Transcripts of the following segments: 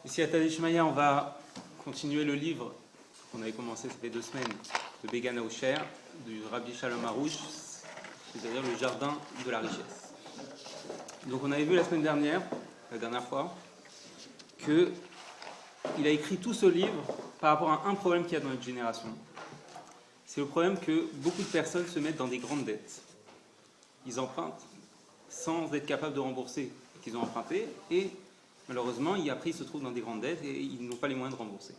Ici à Tadeshmaya, on va continuer le livre qu'on avait commencé, ça fait 2 semaines, de Began Aoucher, du Rabbi Shalom Harouche, c'est-à-dire le jardin de la richesse. Donc on avait vu la semaine dernière, la dernière fois, qu'il a écrit tout ce livre par rapport à un problème qu'il y a dans notre génération. C'est le problème que beaucoup de personnes se mettent dans des grandes dettes. Ils empruntent sans être capables de rembourser ce qu'ils ont emprunté, et malheureusement, après ils se trouvent dans des grandes dettes et ils n'ont pas les moyens de rembourser.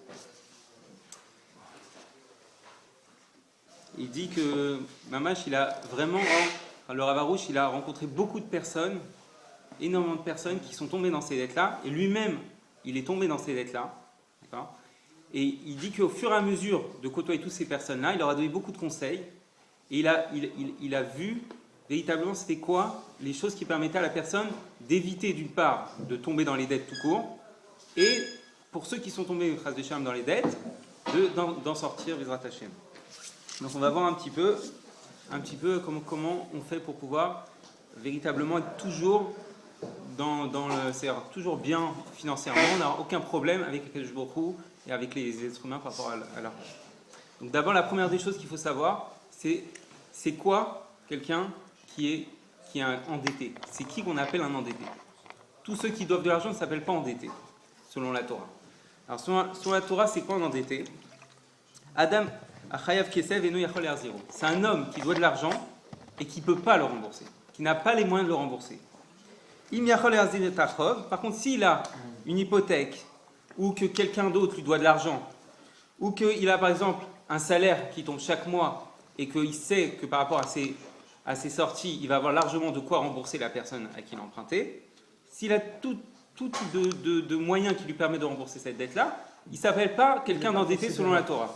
Il dit que Mamash, il a vraiment, le Rav Harouche, il a rencontré beaucoup de personnes, énormément de personnes qui sont tombées dans ces dettes-là, et lui-même, il est tombé dans ces dettes-là. D'accord ? Et il dit qu'au fur et à mesure de côtoyer toutes ces personnes-là, il leur a donné beaucoup de conseils, et il a vu véritablement c'était quoi les choses qui permettaient à la personne d'éviter d'une part de tomber dans les dettes tout court, et pour ceux qui sont tombés dans les dettes, d'en sortir Bezrat Hashem. Donc on va voir un petit peu comment on fait pour pouvoir véritablement être toujours c'est-à-dire toujours bien financièrement, on n'a aucun problème avec les Akadosh Baruch Hu et avec les êtres humains par rapport à l'argent. Donc d'abord la première des choses qu'il faut savoir, c'est quoi quelqu'un qui est un endetté. C'est qui qu'on appelle un endetté. Tous ceux qui doivent de l'argent ne s'appellent pas endettés, selon la Torah. Alors selon la Torah, c'est quoi un endetté ? Adam Achayav Kesev Eno Yachol Erziro. C'est un homme qui doit de l'argent et qui ne peut pas le rembourser, qui n'a pas les moyens de le rembourser. Im Yachol Erzir et Tachov. Par contre, s'il a une hypothèque ou que quelqu'un d'autre lui doit de l'argent ou qu'il a par exemple un salaire qui tombe chaque mois et qu'il sait que par rapport à ses sorties, il va avoir largement de quoi rembourser la personne à qui il a emprunté. S'il a tout de moyens qui lui permettent de rembourser cette dette-là, il ne s'appelle pas quelqu'un d'endetté selon la Torah.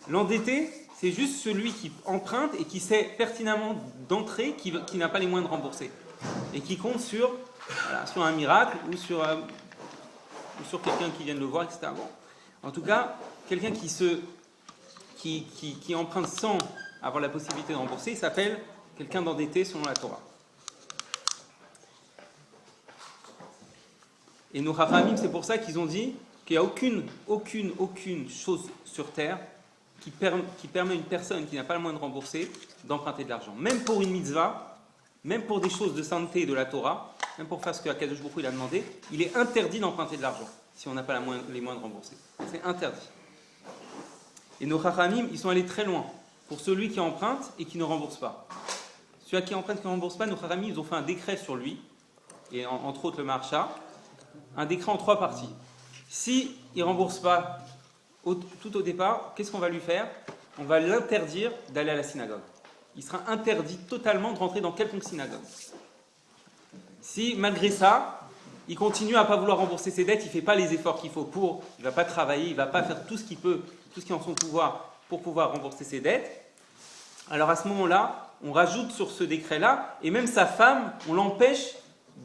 L'endetté, c'est juste celui qui emprunte et qui sait pertinemment d'entrée qui n'a pas les moyens de rembourser. Et qui compte sur un miracle ou sur quelqu'un qui vient de le voir, etc. Bon. En tout cas, quelqu'un qui emprunte sans avoir la possibilité de rembourser, il s'appelle quelqu'un d'endetté selon la Torah. Et nos Chachamim, c'est pour ça qu'ils ont dit qu'il n'y a aucune chose sur terre qui permet à une personne qui n'a pas le moyen de rembourser d'emprunter de l'argent. Même pour une mitzvah, même pour des choses de sainteté de la Torah, même pour faire ce que Akadosh Baruch Hu il a demandé, il est interdit d'emprunter de l'argent si on n'a pas les moyens de rembourser. C'est interdit. Et nos Chachamim, ils sont allés très loin pour celui qui emprunte et qui ne rembourse pas. Celui qui emprunte et qui ne rembourse pas, nos Chachamim, ils ont fait un décret sur lui, et entre autres le Maharsha, un décret en 3 parties. Si il ne rembourse pas tout au départ, qu'est-ce qu'on va lui faire ? On va l'interdire d'aller à la synagogue. Il sera interdit totalement de rentrer dans quelconque synagogue. Si, malgré ça, il continue à ne pas vouloir rembourser ses dettes, il ne fait pas les efforts qu'il faut il ne va pas travailler, il ne va pas faire tout ce qu'il peut, tout ce qui est en son pouvoir pour pouvoir rembourser ses dettes, alors à ce moment-là, on rajoute sur ce décret-là, et même sa femme, on l'empêche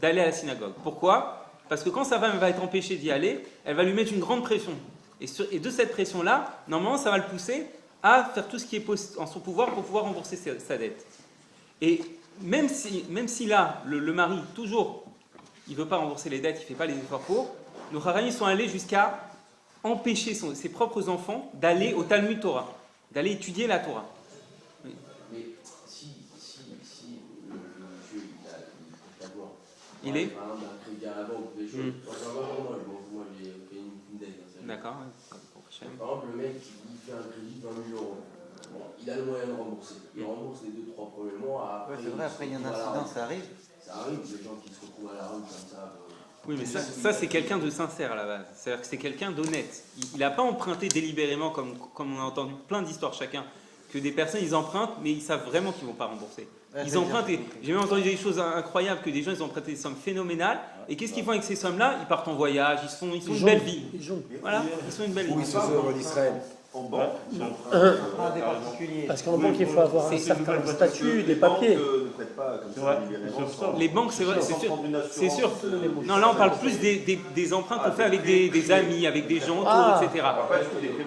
d'aller à la synagogue. Pourquoi ? Parce que quand sa femme va être empêchée d'y aller, elle va lui mettre une grande pression. Et de cette pression-là, normalement, ça va le pousser à faire tout ce qui est en son pouvoir pour pouvoir rembourser sa dette. Et même si là, le mari, toujours, il ne veut pas rembourser les dettes, il ne fait pas les efforts pour, nos Chachamim sont allés jusqu'à empêcher ses propres enfants d'aller au Talmud Torah, d'aller étudier la Torah. Oui. Mais si le monsieur, il a savoir, il est par exemple, un crédit à la banque, des choses, moi j'ai fait une dette. D'accord. Par exemple, le mec, il fait un crédit de 20 000 €. Bon, il a le moyen de rembourser. Il rembourse les 2-3 premiers mois. Après, c'est vrai, après il y a un incident, ça arrive. Ça arrive, des gens qui se retrouvent à la rue comme ça. Oui, mais ça c'est quelqu'un de sincère à la base. C'est-à-dire que c'est quelqu'un d'honnête. Il n'a pas emprunté délibérément, comme on a entendu plein d'histoires chacun, que des personnes, ils empruntent, mais ils savent vraiment qu'ils ne vont pas rembourser. Ils empruntent, et j'ai même entendu des choses incroyables, que des gens, ils ont emprunté des sommes phénoménales, et qu'est-ce qu'ils font avec ces sommes-là ? Ils partent en voyage, ils font une belle vie. Voilà, ils sont une belle vie. Où ils se sauvent en Israël. En banque, Pas des particuliers. Parce qu'en banque, il faut avoir un certain statut, des papiers. ne prêtent pas comme ça libérément. Les banques, c'est vrai, c'est sûr. C'est sûr. Non, Non, là, on parle plus des emprunts qu'on fait avec des amis, avec des gens autour, etc.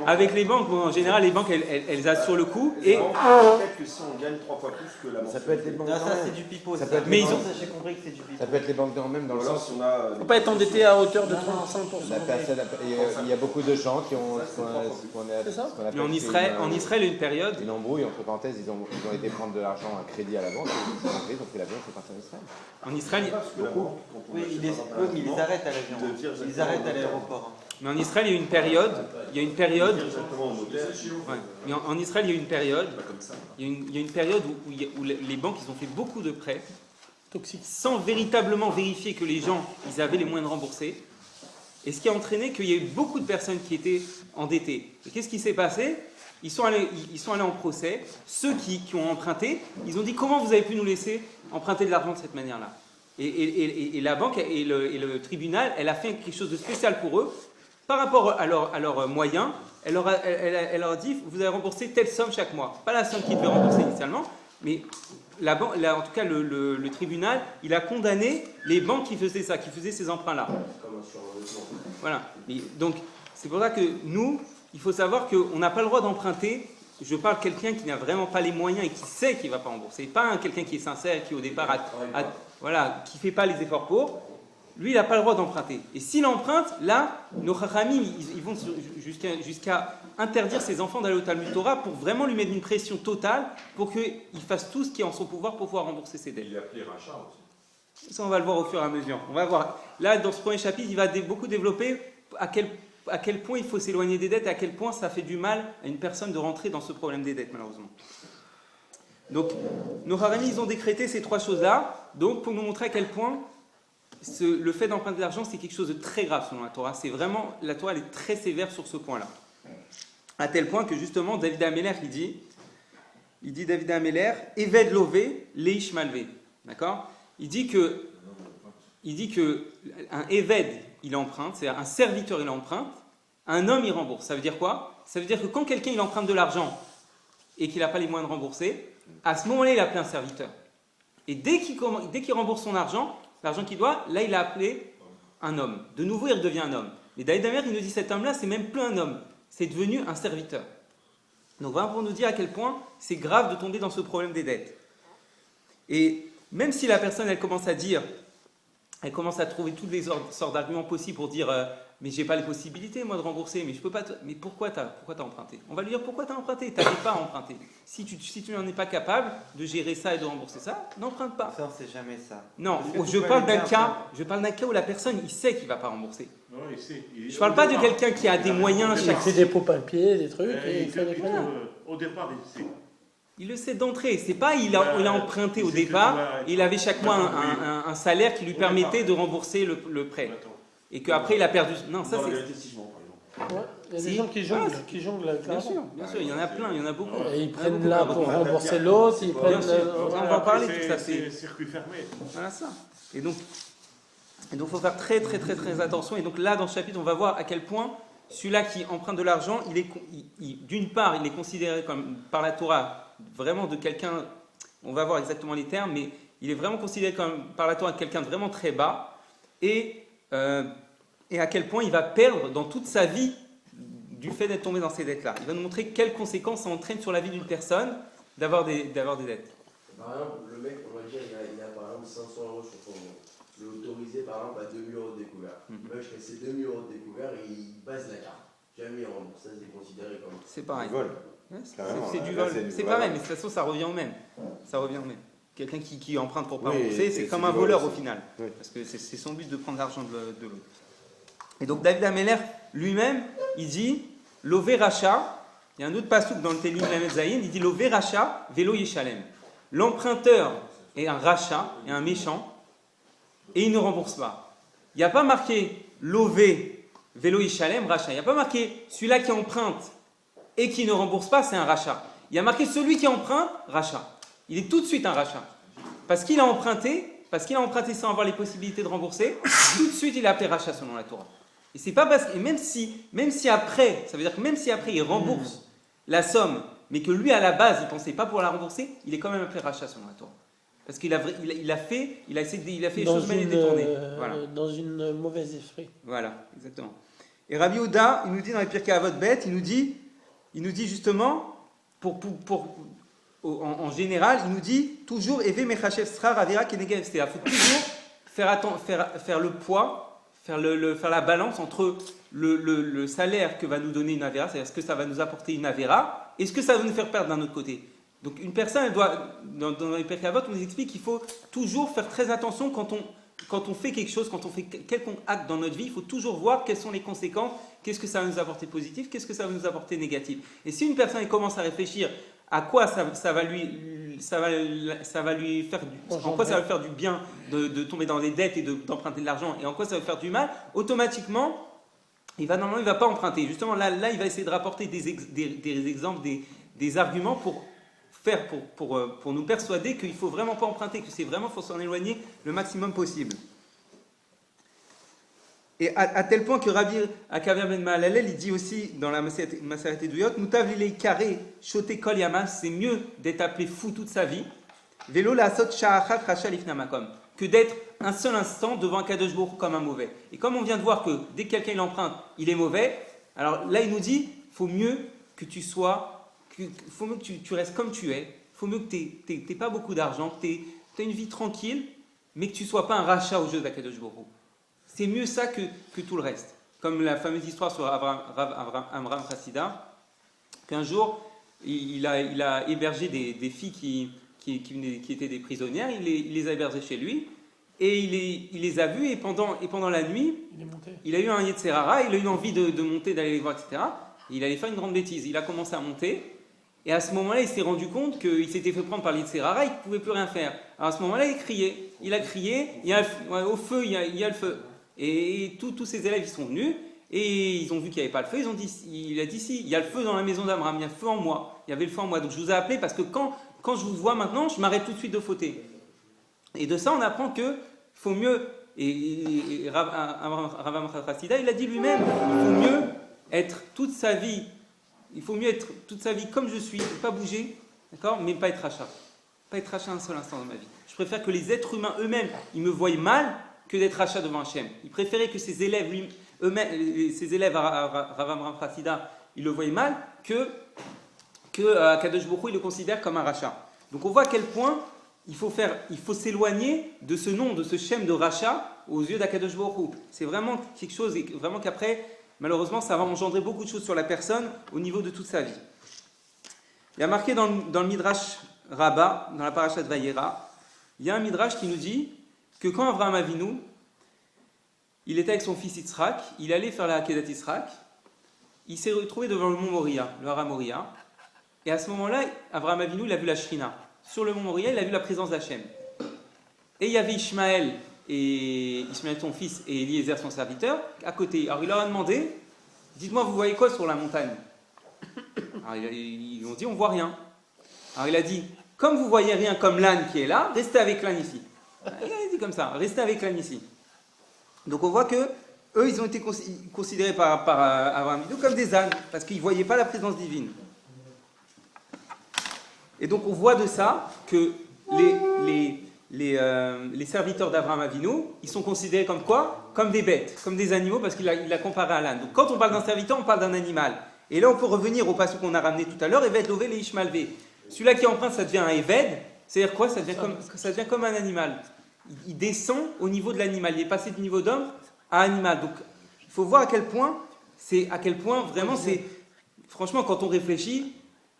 Avec les banques, bon, en général, les banques, elles assurent le coup. Et peut-être que si on gagne 3 fois plus que la Ça peut être les banques. Non, ça c'est du pipeau. Ça peut être mais les ils banques- ont- J'ai compris que c'est du pipeau. Ça peut être les banques même dans le Alors sens si on a Il ne faut pas être endetté à hauteur de 35%. il y a beaucoup de gens qui ont ce qu'on C'est ça appelle mais en Israël, il y a une période. une embrouille, entre parenthèses, ils ont été prendre de l'argent, un crédit à la banque, ils ont pris l'avion, c'est parti en Israël. En Israël, Oui, mais ils arrêtent à l'avion. Ils arrêtent à l'aéroport. mais en Israël, il y a une période. exactement au notaire, Ouais. Mais en Israël, il y a une période. pas comme ça. Il y a une période où les banques, ils ont fait beaucoup de prêts Toxique. sans véritablement vérifier que les gens, ils avaient les moyens de rembourser. Et ce qui a entraîné qu'il y a eu beaucoup de personnes qui étaient endettées. Et qu'est-ce qui s'est passé ? Ils sont allés en procès. Ceux qui ont emprunté, ils ont dit comment vous avez pu nous laisser emprunter de l'argent de cette manière-là. Et la banque et le tribunal, elle a fait quelque chose de spécial pour eux. Par rapport à leurs moyens, elle leur a dit vous allez rembourser telle somme chaque mois. Pas la somme qu'ils devaient rembourser initialement, mais en tout cas le tribunal, il a condamné les banques qui faisaient ça, qui faisaient ces emprunts-là. Comme un surendettement. Voilà. Donc, c'est pour ça que nous, il faut savoir qu'on n'a pas le droit d'emprunter. Je parle de quelqu'un qui n'a vraiment pas les moyens et qui sait qu'il ne va pas rembourser. Pas quelqu'un qui est sincère, qui au départ qui ne fait pas les efforts pour. Lui, il n'a pas le droit d'emprunter. Et s'il emprunte, là, nos chachamim, ils vont jusqu'à interdire ses enfants d'aller au Talmud Torah pour vraiment lui mettre une pression totale pour qu'il fasse tout ce qui est en son pouvoir pour pouvoir rembourser ses dettes. Il a appelé rachat aussi. Ça, on va le voir au fur et à mesure. On va voir. Là, dans ce premier chapitre, il va beaucoup développer à quel point il faut s'éloigner des dettes et à quel point ça fait du mal à une personne de rentrer dans ce problème des dettes, malheureusement. Donc, nos Harami, ils ont décrété ces trois choses-là, donc pour nous montrer à quel point le fait d'emprunter de l'argent, c'est quelque chose de très grave selon la Torah. C'est vraiment, la Torah, elle est très sévère sur ce point-là. À tel point que justement, David Améler, il dit David Améler, Eved lové, leish malvé. D'accord ? Il dit que un Eved, il emprunte, c'est-à-dire un serviteur, il emprunte, un homme, il rembourse. Ça veut dire quoi ? Ça veut dire que quand quelqu'un, il emprunte de l'argent et qu'il n'a pas les moyens de rembourser, à ce moment-là, il a appelé un serviteur. Et dès qu'il rembourse son argent, l'argent qu'il doit, là, il a appelé un homme. De nouveau, il redevient un homme. Mais David Améler, il nous dit, cet homme-là, c'est même plus un homme. C'est devenu un serviteur. Donc voilà pour nous dire à quel point c'est grave de tomber dans ce problème des dettes. Et même si la personne, elle commence à trouver toutes les sortes d'arguments possibles pour dire mais j'ai pas les possibilités moi de rembourser, mais je peux pas. Mais pourquoi t'as emprunté ? On va lui dire pourquoi t'as emprunté ? T'avais pas à emprunter. Si tu n'en es pas capable de gérer ça et de rembourser ça, n'emprunte pas. Ça, c'est jamais ça. Non, je parle d'un cas où la personne il sait qu'il va pas rembourser. Non, il sait. Je parle pas de quelqu'un qui a des moyens. Il fait des pots papiers, des trucs, et il fait des plutôt, moyens. au départ, il sait. Il le sait d'entrée. C'est pas il a emprunté au départ. Il avait chaque mois un salaire qui lui permettait de rembourser le prêt. Et qu'après il a perdu. Non, ça Dans c'est. l'investissement, par exemple. Ouais, il y a des Si. gens qui jonglent avec Bien l'argent. sûr, il y en a plein, il y en a beaucoup. Et ils Il y en a prennent beaucoup. là pour rembourser l'autre, ils prennent. sûr. On va en parler, tout ça, C'est circuit fermé. Voilà ça. Et donc, il faut faire très très très très attention. Et donc là, dans ce chapitre, on va voir à quel point celui-là qui emprunte de l'argent, d'une part, il est considéré comme par la Torah vraiment de quelqu'un. On va voir exactement les termes, mais il est vraiment considéré comme par la Torah quelqu'un de vraiment très bas. Et à quel point il va perdre dans toute sa vie du fait d'être tombé dans ces dettes-là. Il va nous montrer quelles conséquences ça entraîne sur la vie d'une personne d'avoir des dettes. Par exemple, le mec, on va dire, il a par exemple 500 euros sur son compte. Le autorisé par exemple à 2000 euros de découvert. Le mec, je fais ses 2000 euros de découvert et il passe la carte. Jamais il rembourse. Ça, c'est considéré comme. C'est pareil. Vol. Ouais, Carrément, c'est du là, vol. c'est du C'est vol. pareil, mais de toute façon, ça revient au même. Ça revient au même. Quelqu'un qui emprunte pour pas Oui, rembourser, et c'est c'est comme du un vol voleur au aussi. final. Oui. Parce que c'est son but de prendre l'argent de l'autre. Et donc David Améler lui-même, il dit Lové Racha, il y a un autre passouk dans le Télim Lamed Zayin, il dit Lové Racha, Vélo Yeshalem. L'emprunteur est un rachat, est un méchant, et il ne rembourse pas. Il n'y a pas marqué Lové, Vélo Yeshalem, rachat. Il n'y a pas marqué celui-là qui emprunte et qui ne rembourse pas, c'est un rachat. Il y a marqué celui qui emprunte, rachat. Il est tout de suite un rachat. Parce qu'il a emprunté sans avoir les possibilités de rembourser, tout de suite il est appelé rachat selon la Torah. Et c'est pas parce que, et même si après, ça veut dire que même si après il rembourse la somme, mais que lui à la base il pensait pas pour la rembourser, il est quand même appelé rachat selon la Torah. Parce qu'il a fait les choses mal détournées. Voilà. Dans une mauvaise esprit. Voilà, exactement. Et Rabbi Ouda, il nous dit dans les Pirkei Avot Bet, il nous dit justement, en général, il nous dit toujours Eve Mechashev Srar Avira Kenegev Stea. Il faut toujours faire le poids, faire la balance entre le salaire que va nous donner une Avera, c'est-à-dire ce que ça va nous apporter une Avera, et ce que ça va nous faire perdre d'un autre côté. Donc une personne, elle doit, dans les Pirkei Avot, on nous explique qu'il faut toujours faire très attention quand on fait quelque chose, quand on fait quelconque acte dans notre vie, il faut toujours voir quelles sont les conséquences, qu'est-ce que ça va nous apporter positif, qu'est-ce que ça va nous apporter négatif. Et si une personne commence à réfléchir à quoi ça va lui faire en quoi ça va faire du bien de tomber dans les dettes et d'emprunter de l'argent, et en quoi ça va faire du mal, automatiquement, il va pas emprunter. Justement, là, il va essayer de rapporter des exemples, des arguments pour nous persuader qu'il ne faut vraiment pas emprunter, que faut s'en éloigner le maximum possible. Et à tel point que Rabbi Akaver ben Mahalalel, il dit aussi dans la Maseret Eduyot, Mutav lilei kareh shote kol yamav, c'est mieux d'être appelé fou toute sa vie, velo la'asot sha'achat racha lifnei makom, que d'être un seul instant devant un Kadosh Baruch Hu comme un mauvais. Et comme on vient de voir que dès que quelqu'un l'emprunte, il est mauvais, alors là il nous dit, faut mieux que tu restes comme tu es, faut mieux que tu n'aies pas beaucoup d'argent, que tu aies une vie tranquille, mais que tu ne sois pas un rachat au jeu d'Akadosh Baruch Hu. C'est mieux ça que tout le reste. Comme la fameuse histoire sur Amram Chassida, qu'un jour, il a hébergé des filles qui étaient des prisonnières, il les a hébergées chez lui, et il les a vues, et pendant la nuit, il a eu un Yetzer Hara, il a eu envie de monter, d'aller les voir, etc. Et il allait faire une grande bêtise. Il a commencé à monter, et à ce moment-là, il s'est rendu compte qu'il s'était fait prendre par le Yetzer Hara, il ne pouvait plus rien faire. Alors à ce moment-là, il a crié, au feu, il y a le feu. Et tous ses élèves, ils sont venus, et ils ont vu qu'il n'y avait pas le feu, il a dit si, il y a le feu dans la maison d'Abraham, il y a le feu en moi, il y avait le feu en moi, donc je vous ai appelé parce que quand je vous vois maintenant, je m'arrête tout de suite de fauter. Et de ça, on apprend qu'il faut mieux, et Rav Chassida, il a dit lui-même, il faut mieux être toute sa vie comme je suis, pas bouger, d'accord, mais pas être rachat. Pas être rachat un seul instant dans ma vie. Je préfère que les êtres humains eux-mêmes, ils me voient mal, que d'être rachat devant Hachem. Il préférait que ses élèves Rav Chassida, ils le voient mal, que Kadosh Baruch Hu, il le considère comme un rachat. Donc on voit à quel point il faut s'éloigner de ce nom, de ce shem de rachat aux yeux d'Akadosh Baruch Hu. C'est vraiment quelque chose, et vraiment qu'après, malheureusement, ça va engendrer beaucoup de choses sur la personne au niveau de toute sa vie. Il y a marqué dans le Midrash Rabbah, dans la parasha de Vayera, il y a un Midrash qui nous dit que quand Avraham Avinu, il était avec son fils Yitzhak, il allait faire la Akedat Yitzhak, il s'est retrouvé devant le mont Moria, le Hara Moria, et à ce moment-là, Avraham Avinu, il a vu la Shrina. Sur le mont Moria, il a vu la présence d'Hachem. Et il y avait Ishmaël son fils, et Eliezer son serviteur, à côté. Alors il leur a demandé, dites-moi, vous voyez quoi sur la montagne? Alors ils ont dit, on voit rien. Alors il a dit, comme vous voyez rien comme l'âne qui est là, restez avec l'âne ici. Il a dit comme ça, restez avec l'âne ici. Donc on voit que eux, ils ont été considérés par Abraham Avinu comme des ânes, parce qu'ils ne voyaient pas la présence divine. Et donc on voit de ça que les serviteurs d'Abraham Avinu, ils sont considérés comme quoi? Comme des bêtes, comme des animaux, parce qu'il l'a comparé à l'âne. Donc quand on parle d'un serviteur, on parle d'un animal. Et là on peut revenir au passage qu'on a ramené tout à l'heure, Eved Lové les Ishmalvé. Celui-là qui emprunte, ça devient un Eved, c'est-à-dire quoi? Ça devient comme un animal. Il descend au niveau de l'animal, il est passé du niveau d'homme à animal. Donc il faut voir à quel point vraiment c'est... Franchement, quand on réfléchit,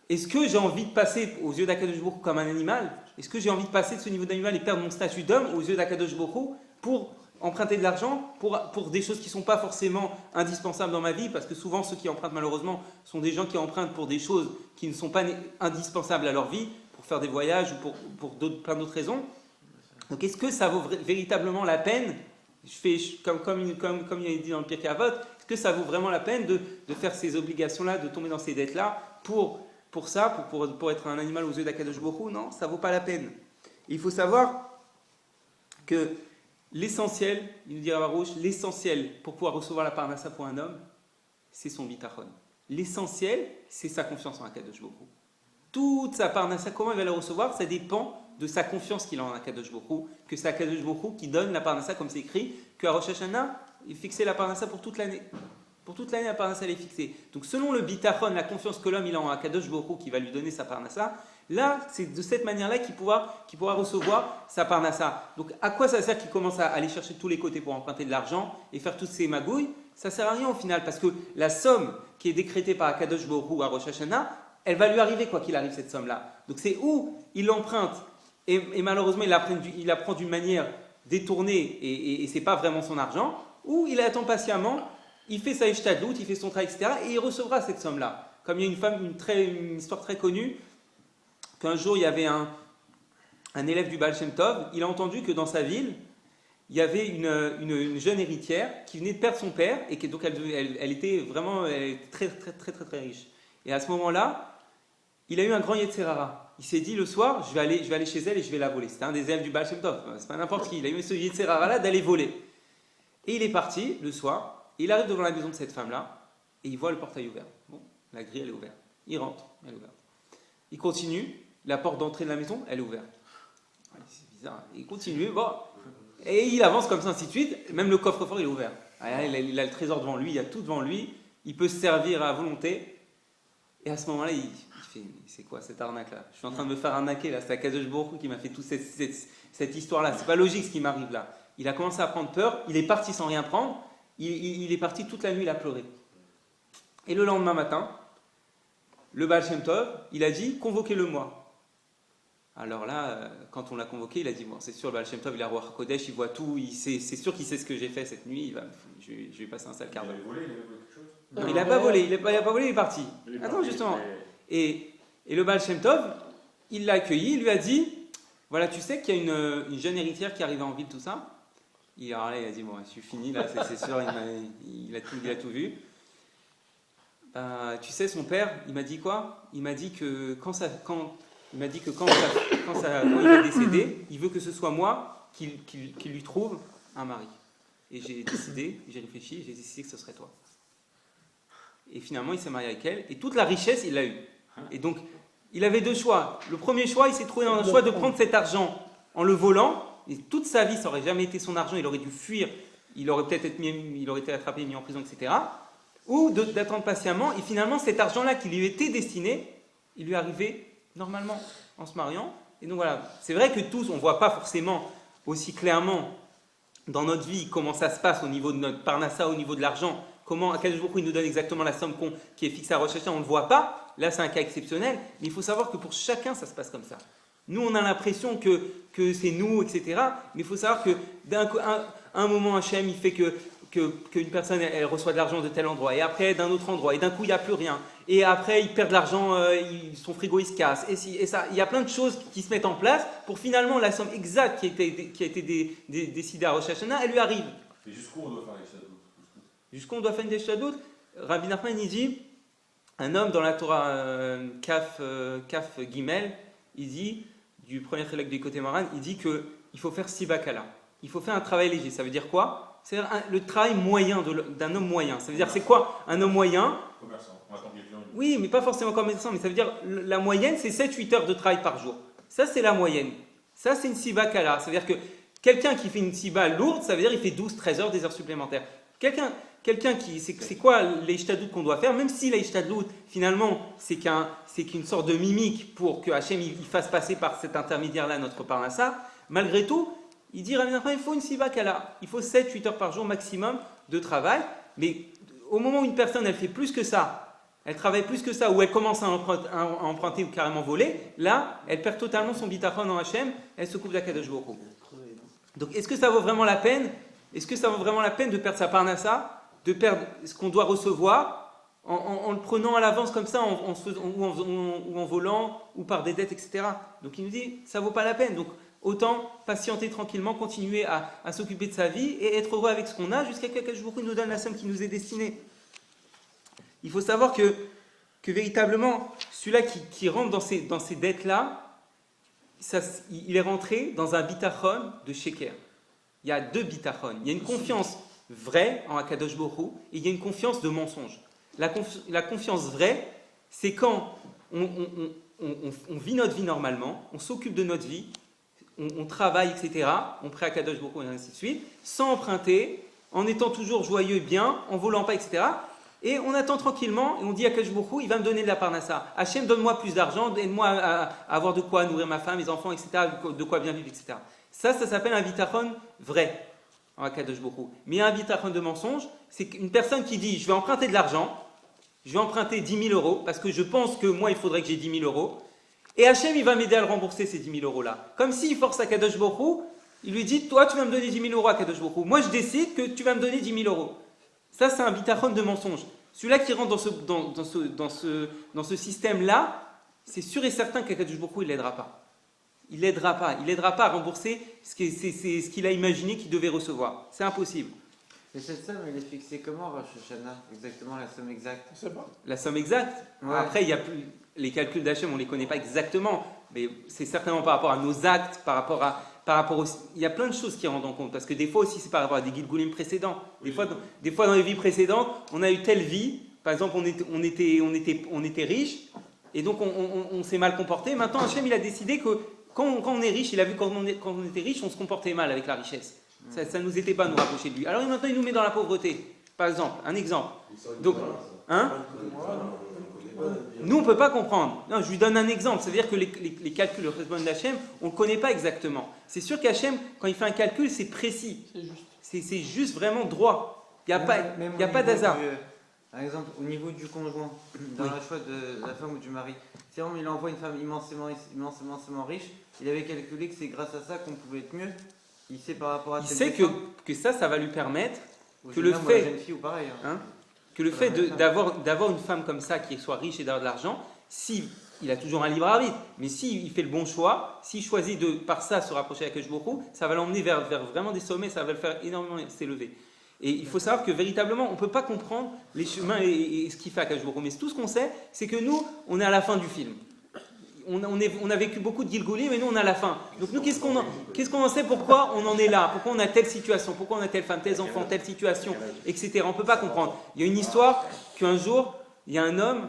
est-ce que j'ai envie de passer aux yeux d'Akadosh Baruch Hu comme un animal? Est-ce que j'ai envie de passer de ce niveau d'animal et perdre mon statut d'homme aux yeux d'Akadosh Baruch Hu pour emprunter de l'argent pour des choses qui ne sont pas forcément indispensables dans ma vie? Parce que souvent, ceux qui empruntent, malheureusement, sont des gens qui empruntent pour des choses qui ne sont pas indispensables à leur vie, pour faire des voyages ou pour plein d'autres raisons. Donc, est-ce que ça vaut véritablement la peine, comme il est dit dans le Pirkei Avot, est-ce que ça vaut vraiment la peine de faire ces obligations-là, de tomber dans ces dettes-là pour être un animal aux yeux d'Akadosh Baruch Hu? Non, ça ne vaut pas la peine. Il faut savoir que l'essentiel, il nous dit Ravarouche, l'essentiel pour pouvoir recevoir la parnassa pour un homme, c'est son bitachon. L'essentiel, c'est sa confiance en Akadosh Baruch Hu. Toute sa parnassa, comment il va la recevoir, ça dépend de sa confiance qu'il a en Akadosh Baruch Hu, que c'est Akadosh Baruch Hu qui donne la parnassa, comme c'est écrit, qu'à Rosh Hashanah, il fixait la parnassa pour toute l'année. Pour toute l'année, la parnassa, elle est fixée. Donc selon le bitachon, la confiance que l'homme il a en Akadosh Baruch Hu, qui va lui donner sa parnassa, là, c'est de cette manière-là qu'il pourra recevoir sa parnassa. Donc à quoi ça sert qu'il commence à aller chercher de tous les côtés pour emprunter de l'argent et faire toutes ces magouilles? Ça sert à rien au final, parce que la somme qui est décrétée par Akadosh Baruch Hu à Rosh Hashanah, elle va lui arriver quoi qu'il arrive, cette somme-là. Donc c'est où il l'emprunte, et malheureusement il la prend d'une manière détournée, et c'est pas vraiment son argent, ou il attend patiemment, il fait sa ishtadlout, il fait son travail, etc., et il recevra cette somme-là. Comme il y a une femme, une histoire très connue, qu'un jour il y avait un élève du Baal Shem Tov, il a entendu que dans sa ville, il y avait une jeune héritière qui venait de perdre son père, et donc elle était vraiment très, très, très, très, très riche. Et à ce moment-là, il a eu un grand Yetzerara. Il s'est dit le soir, je vais aller chez elle et je vais la voler. C'était un des élèves du Baal Shem Tov, c'est pas n'importe qui. Il a eu ce Yetzerara-là d'aller voler. Et il est parti le soir, et il arrive devant la maison de cette femme-là, et il voit le portail ouvert. Bon, la grille elle est ouverte. Il rentre, elle est ouverte. Il continue, la porte d'entrée de la maison, elle est ouverte. C'est bizarre. Il continue, bon, et il avance comme ça, ainsi de suite. Même le coffre-fort il est ouvert. Il a le trésor devant lui, il y a tout devant lui. Il peut se servir à volonté. Et à ce moment-là, il fait, c'est quoi cette arnaque-là? Je suis en train de me faire arnaquer là. C'est Akadosh Baruch Hu qui m'a fait toute cette histoire-là. C'est pas logique ce qui m'arrive là. Il a commencé à prendre peur. Il est parti sans rien prendre. Il est parti toute la nuit, il a pleuré. Et le lendemain matin, le Baal Shem Tov, il a dit convoquez-le-moi. Alors là, quand on l'a convoqué, il a dit bon, c'est sûr, le Baal Shem Tov, il a Ruach Kodesh, il voit tout, c'est sûr qu'il sait ce que j'ai fait cette nuit. Je vais passer un sale quart d'heure. Il avait volé quelque chose? Non, il n'a pas volé, il est parti. Attends, justement. Et le Baal Shem Tov, il l'a accueilli, il lui a dit voilà, tu sais qu'il y a une jeune héritière qui arrive en ville, tout ça. Il a dit bon, je suis fini, là, c'est sûr, il a tout vu. Tu sais, son père, il m'a dit quoi? Il m'a dit que quand il est décédé, il veut que ce soit moi qui lui trouve un mari. Et j'ai décidé, j'ai réfléchi, j'ai décidé que ce serait toi. Et finalement, il s'est marié avec elle, et toute la richesse, il l'a eue. Et donc, il avait deux choix. Le premier choix, il s'est trouvé dans le choix de prendre cet argent en le volant, et toute sa vie, ça n'aurait jamais été son argent, il aurait dû fuir, il aurait été attrapé, mis en prison, etc. Ou d'attendre patiemment, et finalement, cet argent-là qui lui était destiné, il lui arrivait normalement en se mariant. Et donc voilà, c'est vrai que tous, on ne voit pas forcément aussi clairement dans notre vie comment ça se passe au niveau de notre parnassa, au niveau de l'argent, comment Akadosh Baruch Hu nous donne exactement la somme qui est fixée à Rosh Hashanah, on ne le voit pas. Là, c'est un cas exceptionnel, mais il faut savoir que pour chacun, ça se passe comme ça. Nous, on a l'impression que c'est nous, etc. Mais il faut savoir que d'un un moment, Hachem, il fait qu'une personne elle reçoit de l'argent de tel endroit, et après d'un autre endroit, et d'un coup, il n'y a plus rien. Et après, il perd de l'argent, son frigo, il se casse. Et ça, il y a plein de choses qui se mettent en place pour finalement la somme exacte qui a été décidée à Rosh Hashanah, elle lui arrive. Et jusqu'où on doit faire les shadows? Jusqu'où on doit faire des shadows? Rabbi Nachman, il dit, un homme dans la Torah Kaf Gimel, il dit, du premier chélek du côté Moran, il dit qu'il faut faire Sibakala. Il faut faire un travail léger. Ça veut dire quoi? C'est le travail moyen d'un homme moyen. Ça veut dire, c'est quoi un homme moyen? Commerçant. On attend que les clients. Oui, mais pas forcément commerçant, mais ça veut dire, la moyenne, c'est 7-8 heures de travail par jour. Ça, c'est la moyenne. Ça, c'est une Sibakala. Ça veut dire que quelqu'un qui fait une Siba lourde, ça veut dire qu'il fait 12-13 heures, des heures supplémentaires. Quelqu'un qui, c'est quoi les ishtadout qu'on doit faire, même si les ishtadout, finalement, c'est qu'une sorte de mimique pour que Hachem il fasse passer par cet intermédiaire-là notre parnassa, malgré tout, il dit, il faut une sibakala, il faut 7-8 heures par jour maximum de travail, mais au moment où une personne, elle fait plus que ça, elle travaille plus que ça, ou elle commence à emprunter ou carrément voler, là, elle perd totalement son bitachon en Hachem, elle se coupe d'Akadosh Baruch Hu. Donc, est-ce que ça vaut vraiment la peine? Est-ce que ça vaut vraiment la peine de perdre sa parnassa, de perdre ce qu'on doit recevoir en le prenant à l'avance comme ça, ou en volant, ou par des dettes, etc. Donc il nous dit, ça vaut pas la peine. Donc autant patienter tranquillement, continuer à s'occuper de sa vie et être heureux avec ce qu'on a jusqu'à ce qu'Akadosh Baruch Hu nous donne la somme qui nous est destinée. Il faut savoir que véritablement, celui-là qui rentre dans ces dettes-là, il est rentré dans un bitachon de sheker. il y a deux bitachon. Il y a une confiance vraie en Akadosh Baruch Hu et il y a une confiance de mensonge. La confiance vraie, c'est quand on vit notre vie normalement, on s'occupe de notre vie, on travaille, etc. On prie à Akadosh Baruch Hu et ainsi de suite, sans emprunter, en étant toujours joyeux et bien, en volant pas, etc. Et on attend tranquillement et on dit à Akadosh Baruch Hu, il va me donner de la parnassa. Hachem, donne-moi plus d'argent, aide-moi à avoir de quoi nourrir ma femme, mes enfants, etc., de quoi bien vivre, etc. Ça s'appelle un bitachon vrai, en Akadosh Baruch Hu. Mais un bitachon de mensonge, c'est une personne qui dit, je vais emprunter de l'argent, je vais emprunter 10 000 euros, parce que je pense que moi, il faudrait que j'ai 10 000 euros. Et Hachem, il va m'aider à le rembourser, ces 10 000 euros-là. Comme s'il force Akadosh Baruch Hu, il lui dit, toi, tu vas me donner 10 000 euros, Akadosh Baruch Hu. Moi, je décide que tu vas me donner 10 000 euros. Ça, c'est un bitachon de mensonge. Celui-là qui rentre dans ce système-là, c'est sûr et certain qu'Akadosh Baruch Hu, il l'aidera pas. Il l'aidera pas à rembourser ce qu'il a imaginé qu'il devait recevoir. C'est impossible. Et cette somme, elle est fixée comment, Rosh Hashanah? Exactement la somme exacte? Je sais pas. La somme exacte. Ouais. Après, il y a plus les calculs d'Hachem, on ne les connaît pas exactement, mais c'est certainement par rapport à nos actes, par rapport aussi, il y a plein de choses qui rentrent en compte, parce que des fois aussi c'est par rapport à des Gilgulim précédents. Des fois dans les vies précédentes, on a eu telle vie, par exemple on était riche, et donc on s'est mal comporté. Maintenant Hachem il a décidé que quand on est riche, il a vu quand on était riche, on se comportait mal avec la richesse. Ça ne nous était pas à nous rapprocher de lui. Alors maintenant il nous met dans la pauvreté. Par exemple, un exemple. Donc, nous, on ne peut pas comprendre. Non, je lui donne un exemple. C'est-à-dire que les calculs de Chesbon d'Hachem, on ne connaît pas exactement. C'est sûr qu'Hachem, quand il fait un calcul, c'est précis. C'est juste vraiment droit. Il n'y a pas d'hasard. Par exemple, au niveau du conjoint, dans le choix de la femme ou du mari, si il envoie une femme immensément riche, il avait calculé que c'est grâce à ça qu'on pouvait être mieux. Il sait par rapport à Il sait que ça va lui permettre que le fait... jeune fille ou pareil, hein. Que le fait d'avoir une femme comme ça qui soit riche et d'avoir de l'argent, si il a toujours un libre arbitre, mais s'il fait le bon choix, s'il choisit de par ça se rapprocher d'Akadosh Baruch Hu, ça va l'emmener vers vraiment des sommets, ça va le faire énormément s'élever. Et il faut savoir que véritablement, on ne peut pas comprendre les chemins et ce qu'il fait Akadosh Baruch Hu, mais tout ce qu'on sait, c'est que nous, on est à la fin du film. On a vécu beaucoup de Gilgoulim, mais nous on a la fin. Donc nous, qu'est-ce qu'on en sait? Pourquoi on en est là? Pourquoi on a telle situation? Pourquoi on a telle femme, tels enfants, telle situation, etc. On ne peut pas comprendre. Il y a une histoire qu'un jour, il y a un homme,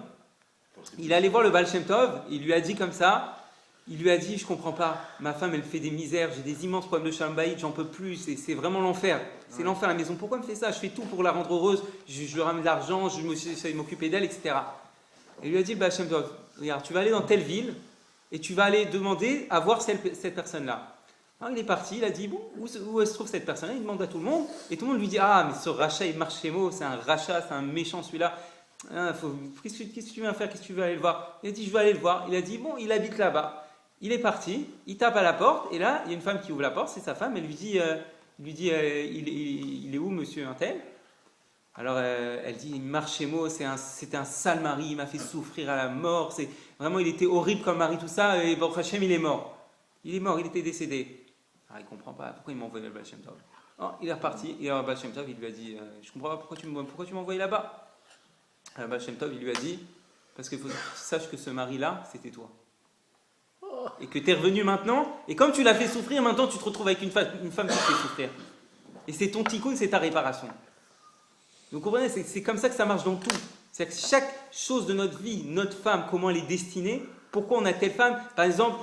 il allait voir le Baal Shem Tov, il lui a dit comme ça, il lui a dit, je ne comprends pas, ma femme elle fait des misères, j'ai des immenses problèmes de Shalom Bayit, j'en peux plus, c'est vraiment l'enfer. C'est l'enfer à la maison. Pourquoi elle me fait ça? Je fais tout pour la rendre heureuse, je lui ramène de l'argent, j'essaie de m'occuper d'elle, etc. Et il lui a dit, le Baal Shem Tov, regarde, tu vas aller dans telle ville, et tu vas aller demander à voir cette personne-là. Alors il est parti, il a dit, bon, où se trouve cette personne-là? Il demande à tout le monde, et tout le monde lui dit, ah, mais ce rachat, il marche chez moi, c'est un rachat, c'est un méchant celui-là. Ah, qu'est-ce que tu viens faire? Qu'est-ce que tu veux aller le voir? Il a dit, je vais aller le voir. Il a dit, bon, il habite là-bas. Il est parti, il tape à la porte, et là, il y a une femme qui ouvre la porte, c'est sa femme, elle lui dit, il est où, monsieur Untel? Alors elle dit, il marche chez moi, c'était un sale mari, il m'a fait souffrir à la mort, vraiment il était horrible comme mari, tout ça, et Baruch Hashem il est mort, il était décédé. Alors il ne comprend pas, pourquoi il m'a envoyé le Baal Shem Tov? Oh, il est reparti, et alors Baal Shem Tov il lui a dit, je ne comprends pas pourquoi tu m'as envoyé là-bas. Alors Baal Shem Tov il lui a dit, parce qu'il faut que tu saches que ce mari-là, c'était toi. Et que tu es revenu maintenant, et comme tu l'as fait souffrir, maintenant tu te retrouves avec une femme qui te fait souffrir. Et c'est ton tikkun, c'est ta réparation. Donc vous comprenez, c'est comme ça que ça marche dans tout. C'est-à-dire que chaque chose de notre vie, notre femme, comment elle est destinée, pourquoi on a telle femme. Par exemple,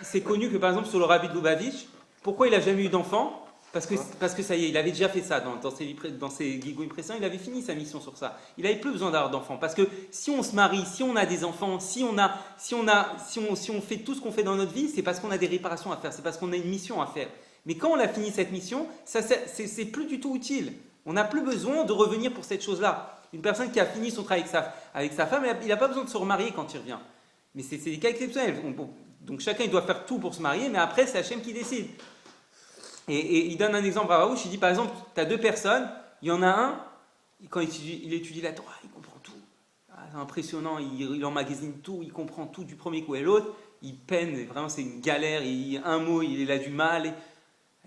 c'est connu que par exemple sur le Rabbi de Lubavitch, pourquoi il n'a jamais eu d'enfant? Parce que ça y est, il avait déjà fait ça dans ses gigouilles précédents, il avait fini sa mission sur ça. Il n'avait plus besoin d'avoir d'enfants. Parce que si on se marie, si on a des enfants, si on fait tout ce qu'on fait dans notre vie, c'est parce qu'on a des réparations à faire, c'est parce qu'on a une mission à faire. Mais quand on a fini cette mission, c'est plus du tout utile. On n'a plus besoin de revenir pour cette chose-là. Une personne qui a fini son travail avec sa femme, il n'a pas besoin de se remarier quand il revient. Mais c'est des cas exceptionnels. Donc chacun il doit faire tout pour se marier, mais après c'est Hachem qui décide. Et il donne un exemple à Raouch, il dit par exemple, tu as deux personnes, il y en a un, quand il étudie la Torah, il comprend tout. C'est impressionnant, il emmagasine tout, il comprend tout du premier coup, et l'autre, il peine, vraiment c'est une galère, un mot, il a du mal. Et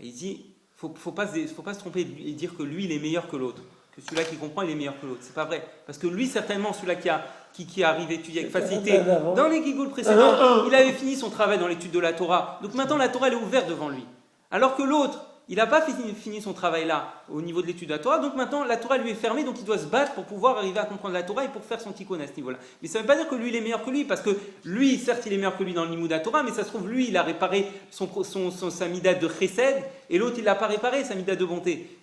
il dit, faut pas se tromper et dire que lui, il est meilleur que l'autre. Que celui-là qui comprend, il est meilleur que l'autre. C'est pas vrai. Parce que lui, certainement, celui-là qui arrive à étudier avec facilité, dans les gigoules précédents, il avait fini son travail dans l'étude de la Torah. Donc maintenant, la Torah, elle est ouverte devant lui. Alors que l'autre, il n'a pas fini son travail là, au niveau de l'étude de la Torah, donc maintenant la Torah lui est fermée, donc il doit se battre pour pouvoir arriver à comprendre la Torah et pour faire son tikkun à ce niveau-là. Mais ça ne veut pas dire que lui il est meilleur que lui, parce que lui, certes, il est meilleur que lui dans le limud de la Torah, mais ça se trouve, lui, il a réparé sa midat de chesed, et l'autre, il ne l'a pas réparé, sa midat de bonté.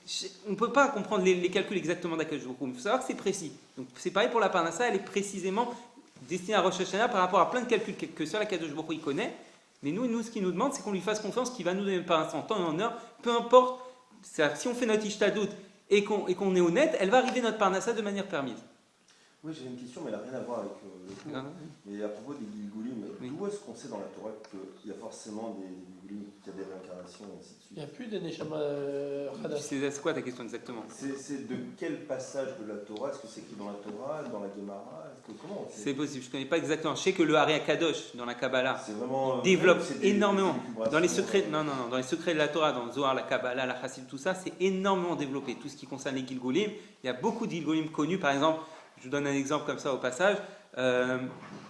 On ne peut pas comprendre les calculs exactement d'Akadosh Baruch Hu. Il faut savoir que c'est précis. Donc c'est pareil pour la Parnassa, elle est précisément destinée à Rosh Hashanah par rapport à plein de calculs que seul Akadosh Baruch Hu il connaît. Mais nous, ce qu'il nous demande, c'est qu'on lui fasse confiance, qu'il va nous donner par instant, en temps et en heure, peu importe. Si on fait notre ishtadout et qu'on est honnête, elle va arriver notre parnassa de manière permise. Oui, j'ai une question, mais elle n'a rien à voir avec le cours. Mais à propos des Gilgulim, d'où est-ce qu'on sait dans la Torah qu'il y a forcément des Gilgulim, qu'il y a des réincarnations, et ainsi de suite? Il n'y a plus de Neshama Hadash. C'est quoi ta question exactement? C'est de quel passage de la Torah? Est-ce que c'est écrit dans la Torah, dans la Gemara? Comment on sait? C'est possible, je ne connais pas exactement. Je sais que le Hari Akadosh, dans la Kabbalah, C'est vraiment, développe c'est énormément. élucubrations, Dans les secrets, dans les secrets de la Torah, dans le Zohar, la Kabbalah, la Chassid, tout ça, c'est énormément développé. Tout ce qui concerne les Gilgulim, il y a beaucoup de Gilgulim connus. Par exemple, je vous donne un exemple comme ça au passage.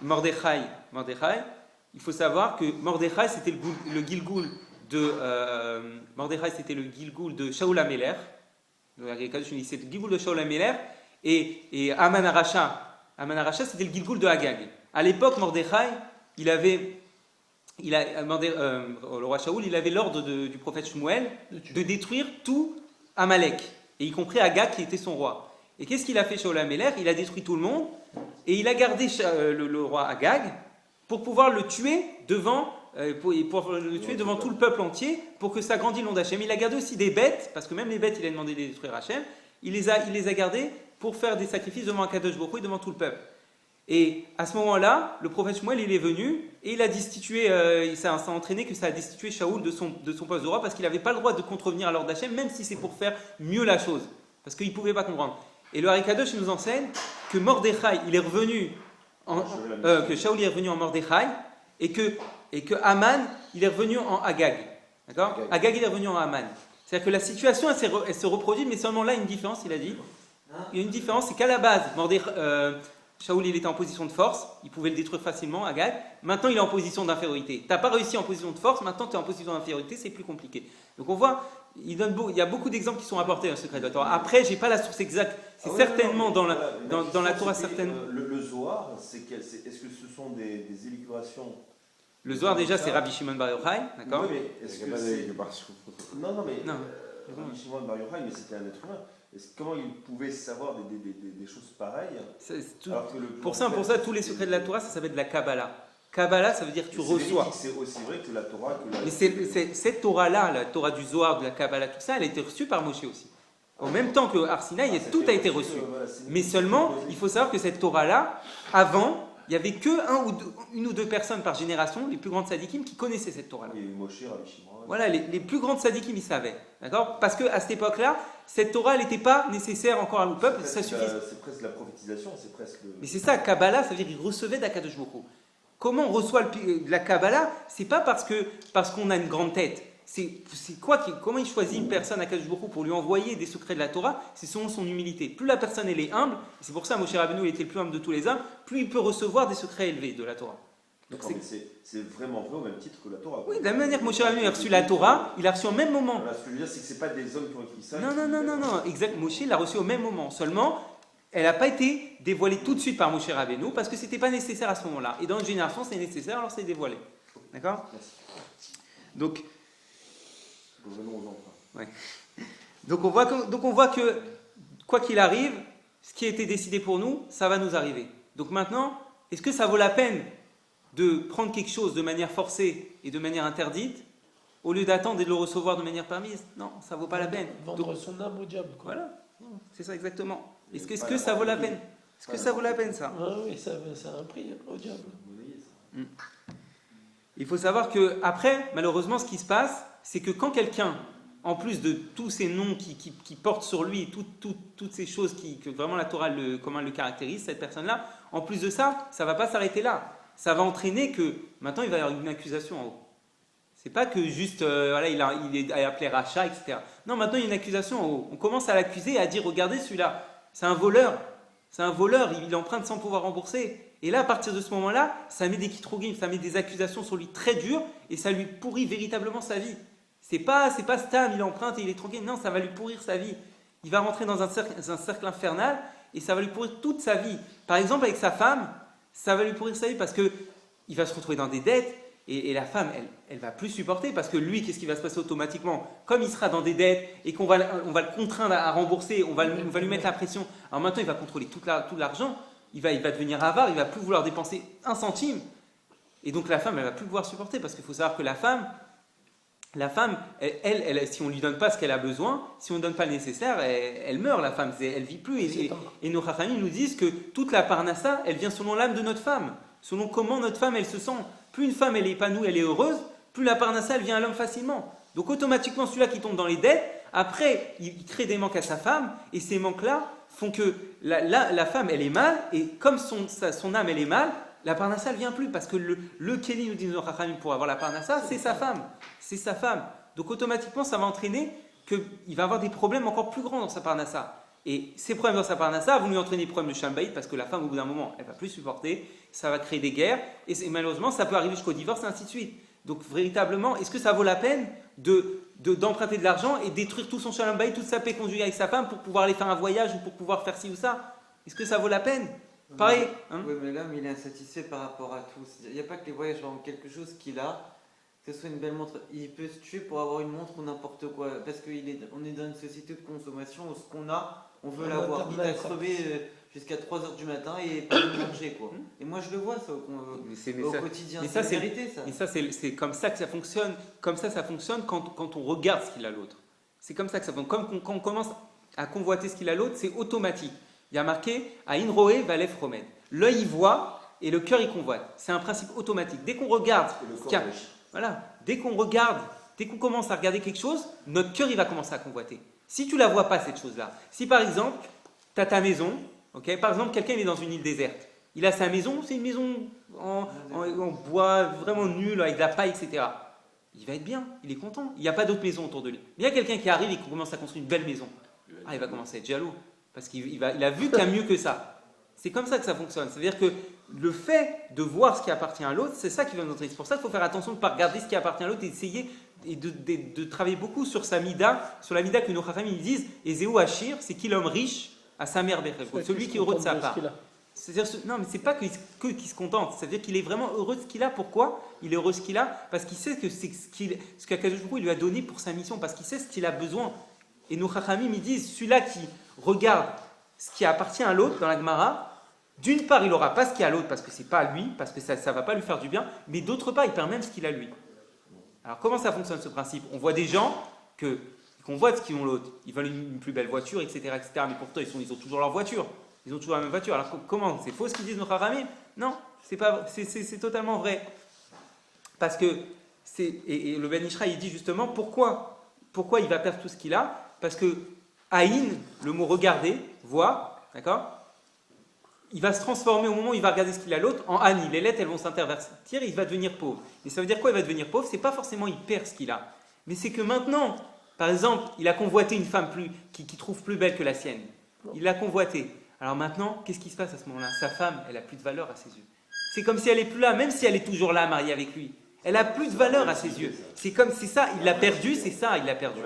Mordechai, il faut savoir que Mordechai, c'était le Gilgul de Shaul HaMelech. C'est le Gilgul de Shaul HaMelech. Et Aman Aracha, c'était le Gilgul de Agag. À l'époque, Mordechai, le roi Shaoul, il avait l'ordre du prophète Shmuel de détruire tout Amalek, et y compris Agag qui était son roi. Et qu'est-ce qu'il a fait Shaul HaMelech? Il a détruit tout le monde, et il a gardé le roi Agag pour pouvoir le tuer devant tout le peuple entier, pour que ça grandisse le nom d'Hachem. Il a gardé aussi des bêtes, parce que même les bêtes, il a demandé de les détruire Hachem. Il les a gardées pour faire des sacrifices devant Akadosh Baruch Hu et devant tout le peuple. Et à ce moment-là, le prophète Shmuel, il est venu et il a destitué, ça a entraîné que ça a destitué Shaoul de son poste de roi, parce qu'il n'avait pas le droit de contrevenir à l'ordre d'Hachem, même si c'est pour faire mieux la chose, parce qu'il ne pouvait pas comprendre. Et le Hari Kadosh nous enseigne que Mordechai, il est revenu, que Shaoul est revenu en Mordechai, et que Haman, il est revenu en Agag. D'accord? Agag, il est revenu en Haman. C'est-à-dire que la situation, elle se reproduit, mais seulement là, il y a une différence, il a dit. Il y a une différence, c'est qu'à la base, Shaoul, il était en position de force, il pouvait le détruire facilement, Agag. Maintenant, il est en position d'infériorité. Tu n'as pas réussi en position de force, maintenant tu es en position d'infériorité, c'est plus compliqué. Donc on voit, il y a beaucoup d'exemples qui sont apportés dans le secret de la Torah. Après, j'ai pas la source exacte, c'est certainement dans la Torah, certainement. Le Zohar, est-ce que ce sont des élucubrations? Le Zohar, déjà, c'est Rabbi Shimon Bar Yochai, d'accord? Oui, mais est-ce que c'est... Non, mais Rabbi Shimon Bar Yochai, mais c'était un être humain. Comment il pouvait savoir des choses pareilles? Pour ça, tous les secrets de la Torah, ça s'appelle de la Kabbalah. Kabbalah, ça veut dire que tu reçois. C'est aussi vrai que la Torah... Mais cette Torah-là, la Torah du Zohar, de la Kabbalah, tout ça, elle a été reçue par Moshe aussi. En même temps que Har Sinaï, tout a été reçu. Mais seulement, il faut savoir que cette Torah-là, avant, il n'y avait que une ou deux personnes par génération, les plus grandes sadikim, qui connaissaient cette Torah-là. Il y a eu Moshe, Rabbi Shimon. Voilà, les plus grandes sadikim, ils savaient. D'accord? Parce qu'à cette époque-là, cette Torah, elle n'était pas nécessaire encore au peuple, ça suffit. C'est presque la prophétisation, c'est presque... Mais c'est ça, Kabbalah, ça veut dire qu'il recevait d'Akadosh Baruch Hu. Comment on reçoit de la Kabbalah? C'est pas parce qu'on a une grande tête. Comment il choisit une personne à Akadosh Baruch Hu pour lui envoyer des secrets de la Torah? C'est selon son humilité. Plus la personne elle est humble, c'est pour ça Moshe Rabbeinu était le plus humble de tous les hommes, plus il peut recevoir des secrets élevés de la Torah. C'est vraiment vrai au même titre que la Torah. Oui, de la même manière que Moshe Rabbeinu a reçu la Torah, il a reçu au même moment. Voilà, ce que je veux dire, c'est que ce n'est pas des hommes qui ont écrit ça. Non, exact. Moshe l'a reçu au même moment. Seulement, elle n'a pas été dévoilée tout de suite par Moshe Rabbeinu parce que ce n'était pas nécessaire à ce moment-là. Et dans une génération, c'est nécessaire, alors c'est dévoilé. D'accord? Donc, ouais. Donc on voit que, quoi qu'il arrive, ce qui a été décidé pour nous, ça va nous arriver. Donc maintenant, est-ce que ça vaut la peine de prendre quelque chose de manière forcée et de manière interdite, au lieu d'attendre et de le recevoir de manière permise? Non, ça vaut pas la peine. Vendre son âme au diable, quoi. Voilà, c'est ça exactement. Est-ce que ça vaut la peine? Est-ce que ça vaut la peine, ça? Ah oui, ça a un prix, au diable. Il faut savoir que après, malheureusement, ce qui se passe, c'est que quand quelqu'un, en plus de tous ces noms qui portent sur lui, toutes ces choses que vraiment la Torah, comment elle le caractérise, cette personne-là, en plus de ça, ça ne va pas s'arrêter là. Ça va entraîner que maintenant il va y avoir une accusation en haut. C'est pas que juste il est appelé rachat, etc. Non, maintenant il y a une accusation en haut. On commence à l'accuser et à dire regardez celui-là, c'est un voleur, il emprunte sans pouvoir rembourser. Et là, à partir de ce moment-là, ça met des kitrogim, ça met des accusations sur lui très dures et ça lui pourrit véritablement sa vie. C'est pas stable, il emprunte et il est tranquille. Non, ça va lui pourrir sa vie. Il va rentrer dans un cercle infernal et ça va lui pourrir toute sa vie. Par exemple, avec sa femme, ça va lui pourrir sa vie parce que il va se retrouver dans des dettes et la femme, elle va plus supporter parce que lui, qu'est-ce qui va se passer automatiquement? Comme il sera dans des dettes et qu'on va le contraindre à rembourser, on va lui mettre la pression. Alors maintenant, il va contrôler tout l'argent, il va devenir avare, il va plus vouloir dépenser un centime. Et donc la femme, elle va plus pouvoir supporter parce qu'il faut savoir que la femme, elle, si on lui donne pas ce qu'elle a besoin, si on ne donne pas le nécessaire, elle meurt, la femme, elle vit plus. Et nos chachamim nous disent que toute la parnassa, elle vient selon l'âme de notre femme, selon comment notre femme, elle se sent. Plus une femme, elle est épanouie, elle est heureuse, plus la parnassa, elle vient à l'homme facilement. Donc automatiquement, celui-là qui tombe dans les dettes, après, il crée des manques à sa femme, et ces manques-là font que la femme, elle est mal, et comme son âme, elle est mal, la parnassa, elle vient plus, parce que le Kéli, nous dit nos chachamim, pour avoir la parnassa, c'est sa femme. C'est sa femme. Donc automatiquement, ça va entraîner qu'il va avoir des problèmes encore plus grands dans sa parnassa. Et ces problèmes dans sa parnassa vont lui entraîner des problèmes de shalbaït, parce que la femme, au bout d'un moment, elle va plus supporter, ça va créer des guerres, et malheureusement, ça peut arriver jusqu'au divorce, et ainsi de suite. Donc véritablement, est-ce que ça vaut la peine d'emprunter de l'argent et détruire tout son shalbaït, toute sa paix conjugale avec sa femme pour pouvoir aller faire un voyage ou pour pouvoir faire ci ou ça? Est-ce que ça vaut la peine? Pareil. Hein? Oui, mais l'homme, il est insatisfait par rapport à tout. Il n'y a pas que les voyages, vraiment quelque chose qu'il a, que ce soit une belle montre. Il peut se tuer pour avoir une montre ou n'importe quoi. Parce qu'on est dans une société de consommation où ce qu'on a, on veut l'avoir. Il a crevé jusqu'à 3h du matin et pas de manger, quoi. Et moi, je le vois, ça, au quotidien. Mais ça, c'est la vérité, ça. Mais ça, c'est comme ça que ça fonctionne. Comme ça fonctionne quand on regarde ce qu'il a l'autre. C'est comme ça que ça fonctionne. Comme quand on commence à convoiter ce qu'il a l'autre, c'est automatique. Il y a marqué « Aïn roé valef romed ». L'œil, il voit et le cœur, il convoite. C'est un principe automatique. Dès qu'on regarde, dès qu'on commence à regarder quelque chose, notre cœur, il va commencer à convoiter. Si tu ne la vois pas, cette chose-là, si par exemple, tu as ta maison, okay, par exemple, quelqu'un il est dans une île déserte, il a sa maison, c'est une maison en bois, vraiment nulle, avec de la paille, etc. Il va être bien, il est content. Il n'y a pas d'autre maison autour de lui. Mais il y a quelqu'un qui arrive et qui commence à construire une belle maison. Il va commencer à être jaloux. Parce qu'il a vu qu'il y a mieux que ça. C'est comme ça que ça fonctionne. C'est-à-dire que le fait de voir ce qui appartient à l'autre, c'est ça qui va nous entraîner. C'est pour ça qu'il faut faire attention de ne pas regarder ce qui appartient à l'autre et essayer de travailler beaucoup sur sa mida, sur la mida que nos chachamim disent, et Zéou Hachir, c'est qui l'homme riche à sa mère Bechev, celui qui est heureux de sa part. C'est-à-dire, non, mais c'est pas qu'il se contente, c'est-à-dire qu'il est vraiment heureux de ce qu'il a. Pourquoi il est heureux de ce qu'il a? Parce qu'il sait que c'est ce qu'Akadosh Baruch Hu lui a donné pour sa mission, parce qu'il sait ce qu'il a besoin. Et nos chachamim, ils disent, celui-là qui regarde ce qui appartient à l'autre dans la Gemara, d'une part, il n'aura pas ce qu'il a à l'autre parce que c'est pas à lui, parce que ça ne va pas lui faire du bien, mais d'autre part, il perd même ce qu'il a lui. Alors comment ça fonctionne ce principe? On voit des gens qu'on voit ce qu'ils ont l'autre, ils veulent une plus belle voiture, etc., mais pourtant ils ont toujours leur voiture, ils ont toujours la même voiture. Alors comment? C'est faux ce qu'ils disent nos chachamim? Non, c'est totalement vrai. Parce que et le Ben Ishra il dit justement pourquoi il va perdre tout ce qu'il a? Parce que Aïn, le mot regarder, voir, d'accord? Il va se transformer au moment où il va regarder ce qu'il a l'autre en Ani. Les lettres, elles vont s'intervertir et il va devenir pauvre. Et ça veut dire quoi, il va devenir pauvre? C'est pas forcément il perd ce qu'il a. Mais c'est que maintenant, par exemple, il a convoité une femme qui trouve plus belle que la sienne. Il l'a convoitée. Alors maintenant, qu'est-ce qui se passe à ce moment-là? Sa femme, elle a plus de valeur à ses yeux. C'est comme si elle est plus là, même si elle est toujours là, mariée avec lui. Elle a plus de valeur à ses yeux. C'est ça, il l'a perdu, c'est ça, il l'a perdu.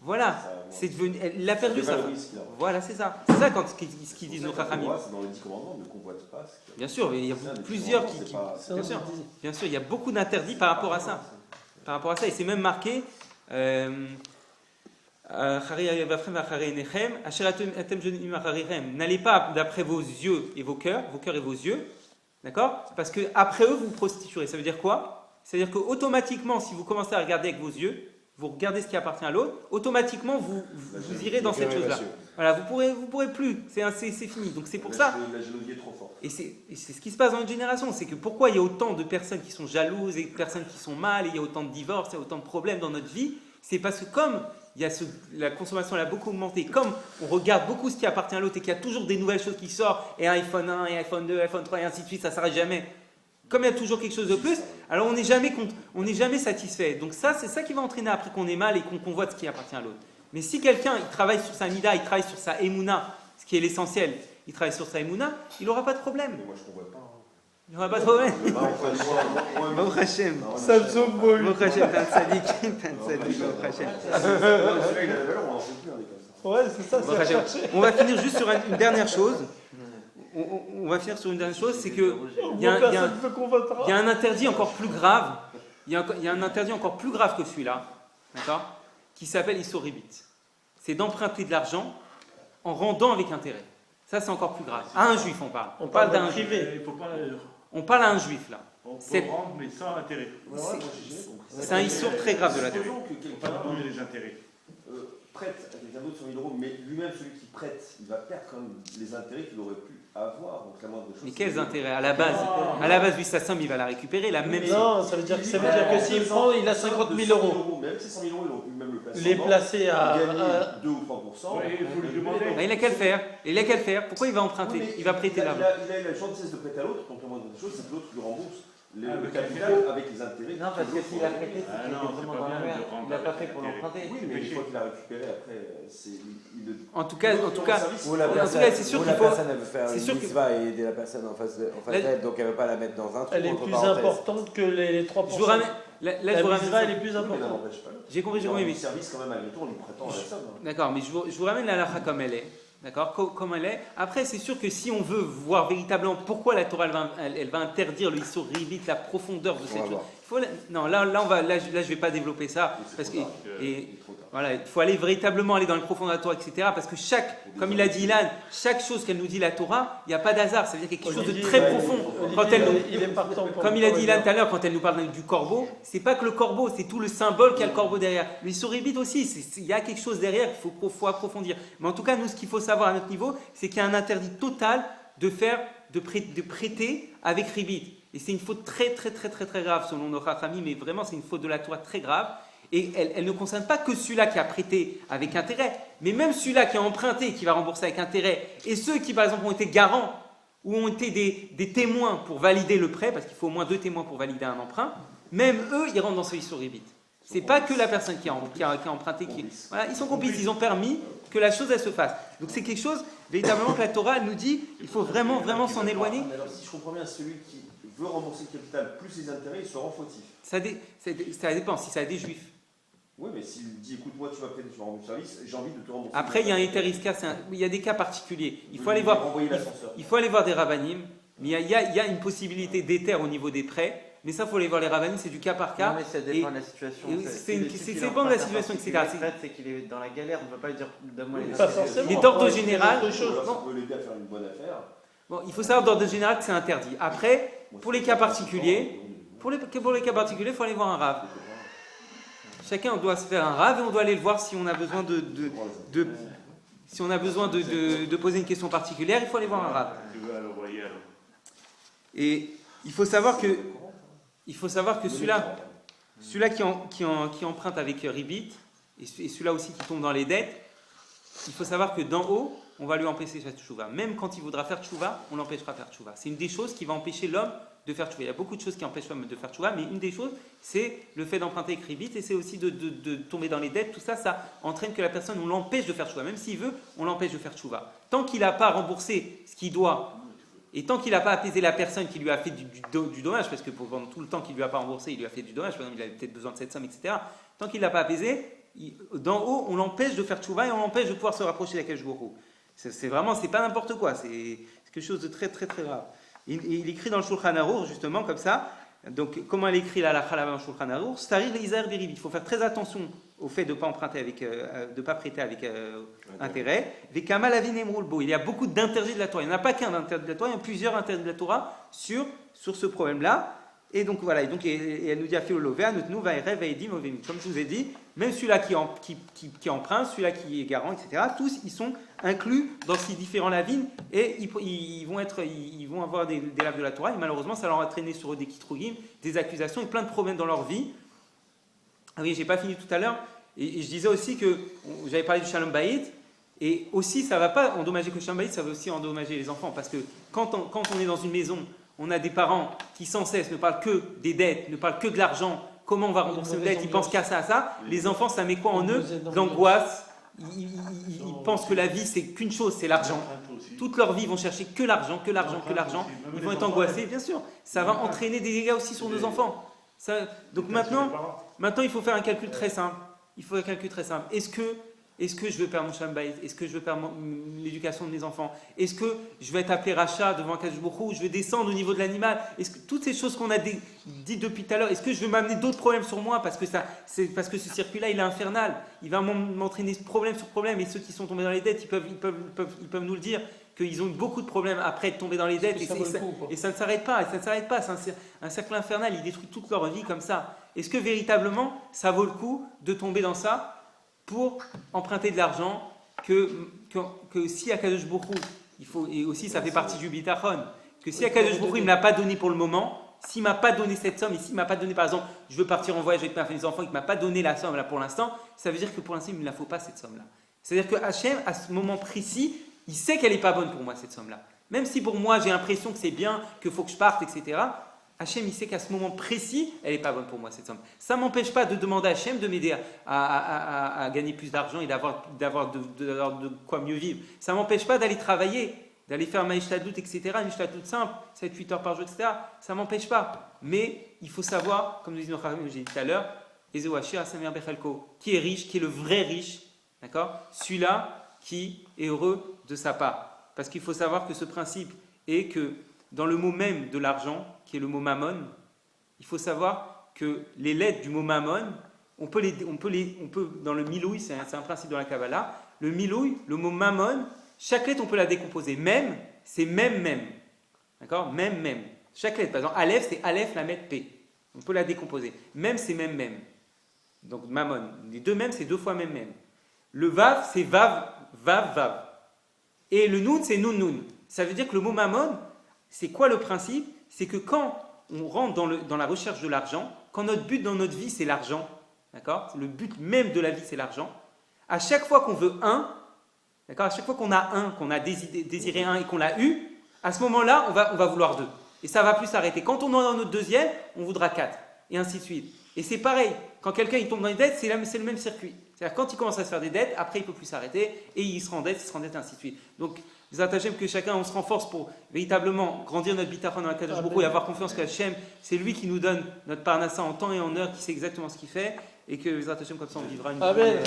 Voilà, c'est devenu, il l'a perdu ça. Voilà, c'est ça. C'est ça ce qu'ils disent nos chachamim. C'est dans les 10 commandements, ne convoite pas. Bien sûr, mais il y a plusieurs qui bien sûr, il y a beaucoup d'interdits par rapport à ça. Par rapport à ça, et c'est même marqué. N'allez pas d'après vos yeux et vos cœurs et vos yeux, d'accord? Parce que après eux vous vous prostituerez. Ça veut dire quoi? C'est-à-dire qu'automatiquement, si vous commencez à regarder avec vos yeux, vous regardez ce qui appartient à l'autre, automatiquement vous irez dans cette chose-là. Voilà, vous pourrez plus, c'est fini. Donc c'est pour ça. La jalousie est trop forte. Et c'est ce qui se passe dans notre génération, c'est que pourquoi il y a autant de personnes qui sont jalouses et de personnes qui sont mal, et il y a autant de divorces, il y a autant de problèmes dans notre vie, c'est parce que comme la consommation elle a beaucoup augmenté, comme on regarde beaucoup ce qui appartient à l'autre et qu'il y a toujours des nouvelles choses qui sortent, et un iPhone 1, et iPhone 2, iPhone 3, et ainsi de suite, ça ne s'arrête jamais. Comme il y a toujours quelque chose de plus, alors on n'est jamais satisfait. Donc ça, c'est ça qui va entraîner après qu'on est mal et qu'on convoite ce qui appartient à l'autre. Mais si quelqu'un il travaille sur sa nida, il travaille sur sa émouna, ce qui est l'essentiel, il travaille sur sa émouna, il n'aura pas de problème. Mais moi je convoite pas. Il n'y aura pas de problème. Baruch Hashem. Baruch Hashem, t'es un sadique. T'es un sadique, Baruch Hashem. Celui-là, il a la valeur, on en fait plus, on est comme ça. Ouais, c'est ça, Baruch c'est Hashem. cherché. On va finir juste sur une dernière chose. On va finir sur une dernière chose, c'est que il y a Personne ne veut qu'on votera. il y a un interdit encore plus grave. Il y a un interdit encore plus grave que celui-là, d'accord, qui s'appelle Issoribit. C'est d'emprunter de l'argent en rendant avec intérêt. Ça, c'est encore plus grave. À un juif, on parle. On parle parle d'un privé. juif. Il faut pas. On parle à un juif là. On peut C'est- rendre, mais sans intérêt. Ouais, moi, j'ai jamais compris ça. C'est un issur très grave de la Supposons que Il faut quelqu'un pas donner les intérêts. prête à quelqu'un d'autre 100 000 euros, mais lui-même, celui qui prête, il va perdre quand même les intérêts qu'il aurait pu avoir. Donc la moindre chose. Mais quels intérêts? À la base, lui, sa somme, il va la récupérer. La même somme. Non, ça veut dire que s'il prend, il a 50 000 euros. Même si 100 000 euros, il aurait pu même le placer. Les en banque, placer à. gagner 2 ou 3%. Ouais, il faut lui demander. Bah, il a qu'à le faire. Il a qu'à le faire. Pourquoi il va emprunter? Oui, mais Il va prêter il a- l'argent. Il a eu la chance de prêter à l'autre, donc la moindre des choses, c'est que l'autre lui rembourse le Ah, le capital avec les intérêts. Non, parce que s'il a prêté, c'est Ah qu'il non, était c'est vraiment pas dans la bien merde. de rendre Il l'a pas avec fait pour intérêt. l'emprunter. Oui, mais une fois qu'il a récupéré, après, En tout cas, Ou la en tout cas, personne, c'est sûr ou qu'il la faut. personne, elle veut faire c'est une sûr que- mitzvah et aider la personne en face d'elle, donc elle ne veut pas la mettre dans un trou. Elle est entre plus parenthèses. importante que les 3%. Je vous ramène. Là, je La vous ramène. misva, elle est plus Mais ça importante. n'empêche pas l'autre. J'ai compris, Il rend mais. du service quand même à l'autre en lui prêtant la somme. D'accord, mais je vous ramène la halakha comme elle est. D'accord, comme elle est. Après, c'est sûr que si on veut voir véritablement pourquoi la Torah elle va interdire le Issur Ribit, la profondeur de On cette va chose. voir. Non, là, je vais pas développer ça parce que Il et est trop tard. voilà, il faut aller véritablement aller dans les profondeurs de la Torah, etc. Parce que comme il a dit Ilan, chaque chose qu'elle nous dit la Torah, il n'y a pas d'hasard. Ça veut dire quelque chose de Olivier, très bah, profond. Olivier, Quand elle nous- il est partant pour Comme le il a dit Ilan corridor. tout à l'heure, quand elle nous parle du corbeau, c'est pas que le corbeau, c'est tout le symbole qu'il y a le corbeau derrière. Le Issur-Ribit aussi, il y a quelque chose derrière qu'il faut approfondir. Mais en tout cas, nous, ce qu'il faut savoir à notre niveau, c'est qu'il y a un interdit total de prêter avec Ribit. Et c'est une faute très, très, très, très, très grave selon nos Chachamim, mais vraiment, c'est une faute de la Torah très grave. Et elle ne concerne pas que celui-là qui a prêté avec intérêt, mais même celui-là qui a emprunté et qui va rembourser avec intérêt, et ceux qui, par exemple, ont été garants ou ont été des témoins pour valider le prêt, parce qu'il faut au moins 2 témoins pour valider un emprunt, même eux, ils rentrent dans ce Issur Ribit. C'est pas que la personne qui a emprunté, voilà, ils sont complices, ils ont permis que la chose elle se fasse. Donc c'est quelque chose véritablement que la Torah elle nous dit, il faut vraiment, vraiment s'en éloigner. Mais alors, si je comprends bien, celui qui veut rembourser le capital plus les intérêts, il se rend fautif. Ça dépend, si ça a des juifs. Oui, mais s'il dit écoute, moi tu vas prêter, tu vas rendre du service, j'ai envie de te rembourser. Après, il y a un Eteriska, il y a des cas particuliers. Il faut aller voir, Renvoyer l'ascenseur. il faut aller voir des rabbanim, mais il y a une possibilité d'éther au niveau des prêts, mais ça, il faut aller voir les rabbanim, c'est du cas par Non, cas. mais ça dépend de la situation. et c'est dépend de la situation, etc. C'est qu'il est dans la galère, on ne peut pas lui dire donne-moi les Pas intérêts. forcément. Il est d'ordre Ouais, général. c'est autre chose. Alors, ça peut l'aider à faire une bonne affaire. Bon, il faut savoir d'ordre général que c'est interdit. Après, pour les cas particuliers, il faut aller voir un rave. Chacun doit se faire un rave et on doit aller le voir si on a besoin si on a besoin de poser une question particulière, il faut aller voir un rave. Tu veux le voyer alors. Et il faut savoir que celui-là qui emprunte avec Ribit, et celui-là aussi qui tombe dans les dettes, il faut savoir que d'en haut, on va lui empêcher sa tchouva. Même quand il voudra faire tchouva, on l'empêchera de faire tchouva. C'est une des choses qui va empêcher l'homme de faire tchouva. Il y a beaucoup de choses qui empêchent l'homme de faire tchouva, mais une des choses, c'est le fait d'emprunter avec Ribit, et c'est aussi de tomber dans les dettes. Tout ça, ça entraîne que la personne, on l'empêche de faire tchouva. Même s'il veut, on l'empêche de faire tchouva. Tant qu'il n'a pas remboursé ce qu'il doit, et tant qu'il n'a pas apaisé la personne qui lui a fait du dommage, parce que pendant tout le temps qu'il ne lui a pas remboursé, il lui a fait du dommage, par exemple, il avait peut-être besoin de cette somme, etc. Tant qu'il ne l'a pas apaisé, d'en haut, on l'empêche de faire tchouva et on l'empêche de pouvoir se rapprocher d'Akadosh Baruch Hu. C'est vraiment, c'est pas n'importe quoi, c'est quelque chose de très très très grave. Il écrit dans le Shulchan Arour, justement, comme ça. Donc, comment il écrit la halakha là-bas dans le Shulchan Arour? Starir l'Isaer Biribit. Il faut faire très attention au fait de ne pas emprunter de pas prêter avec intérêt. Vekama lavin emrul bo. Il y a beaucoup d'interdits de la Torah. Il n'y en a pas qu'un d'interdit de la Torah, il y a plusieurs interdits de la Torah sur ce problème-là. Et donc voilà, et elle nous dit à Philolové, notre va edim ovim. Comme je vous ai dit, même celui-là qui emprunte, celui-là qui est garant, etc., tous ils sont inclus dans ces différents lavines et ils vont avoir des laves de la Torah et malheureusement ça leur a traîné sur eux des kitrougim, des accusations et plein de problèmes dans leur vie. Ah oui, j'ai pas fini tout à l'heure et je disais aussi que j'avais parlé du Shalom Bayit et aussi ça va pas endommager que le Shalom Bayit, ça va aussi endommager les enfants parce que quand on est dans une maison, on a des parents qui sans cesse ne parlent que des dettes, ne parlent que de l'argent, comment on va rembourser nos dettes, ils pensent qu'à ça, à ça. Les enfants, ça met quoi en eux? De l'angoisse, ils pensent que la vie c'est qu'une chose, c'est l'argent. Toute leur vie, ils vont chercher que l'argent, que l'argent, que l'argent. Ils vont être angoissés, bien sûr. Ça va entraîner des dégâts aussi sur nos enfants. Donc maintenant, il faut faire un calcul très simple. Est-ce que je veux perdre mon Shalom Bayit? Est-ce que je veux perdre l'éducation de mes enfants? Est-ce que je vais être appelé rachat devant Akadosh Baruch Hu? Je vais descendre au niveau de l'animal? Est-ce que toutes ces choses qu'on a dites depuis tout à l'heure, est-ce que je vais m'amener d'autres problèmes sur moi parce que ce circuit-là, il est infernal. Il va m'entraîner problème sur problème. Et ceux qui sont tombés dans les dettes, ils peuvent nous le dire qu'ils ont eu beaucoup de problèmes après être tombés dans les dettes et ça ne s'arrête pas. C'est un cercle infernal. Ils détruisent toute leur vie comme ça. Est-ce que véritablement, ça vaut le coup de tomber dans ça pour emprunter de l'argent que si Akadosh Baruch Hu, il faut, et aussi ça fait partie du bitachon, que si Akadosh Baruch Hu il ne me l'a pas donné pour le moment, s'il ne m'a pas donné cette somme, et s'il ne m'a pas donné par exemple, je veux partir en voyage avec ma famille des enfants, et qu'il ne m'a pas donné la somme là pour l'instant, ça veut dire que pour l'instant il ne me la faut pas cette somme là. C'est-à-dire que Hachem, à ce moment précis, il sait qu'elle n'est pas bonne pour moi cette somme là. Même si pour moi j'ai l'impression que c'est bien, qu'il faut que je parte, etc. Hachem, il sait qu'à ce moment précis, elle n'est pas bonne pour moi, cette somme. Ça ne m'empêche pas de demander à Hachem de m'aider à gagner plus d'argent et d'avoir de quoi mieux vivre. Ça ne m'empêche pas d'aller travailler, d'aller faire ma ishtadlout, etc. Une ishtadlout simple, 7-8 heures par jour, etc. Ça ne m'empêche pas. Mais il faut savoir, comme nous disons j'ai dit tout à l'heure, qui est riche, qui est le vrai riche, d'accord? Celui-là qui est heureux de sa part. Parce qu'il faut savoir que ce principe est que dans le mot même de l'argent, qui est le mot mammon, il faut savoir que les lettres du mot mammon, on peut dans le milouï, c'est un principe dans la Kabbalah, le milouï, le mot mammon, chaque lettre on peut la décomposer. Même, c'est même. D'accord? Même. Chaque lettre, par exemple, Aleph, c'est Aleph, la mettre P. On peut la décomposer. Même, c'est même. Donc mammon. Les deux mêmes, c'est deux fois même. Le vav, c'est vav. Et le noun, c'est noun. Ça veut dire que le mot mammon, c'est quoi le principe? C'est que quand on rentre dans la recherche de l'argent, quand notre but dans notre vie, c'est l'argent, d'accord? Le but même de la vie, c'est l'argent. À chaque fois qu'on veut un, d'accord? À chaque fois qu'on a désiré un et qu'on l'a eu, à ce moment-là, on va vouloir deux. Et ça ne va plus s'arrêter. Quand on en a notre deuxième, on voudra quatre. Et ainsi de suite. Et c'est pareil. Quand quelqu'un il tombe dans les dettes, c'est le même circuit. C'est-à-dire quand il commence à se faire des dettes, après il ne peut plus s'arrêter. Et il se rend dette, et ainsi de suite. Donc, nous attachons que chacun, on se renforce pour véritablement grandir notre bitachon dans la Kadosh Baruch Hu et avoir confiance qu'Hachem, c'est lui qui nous donne notre parnassa en temps et en heure, qui sait exactement ce qu'il fait. Et que nous attachons comme ça, on vivra une vie. Amen.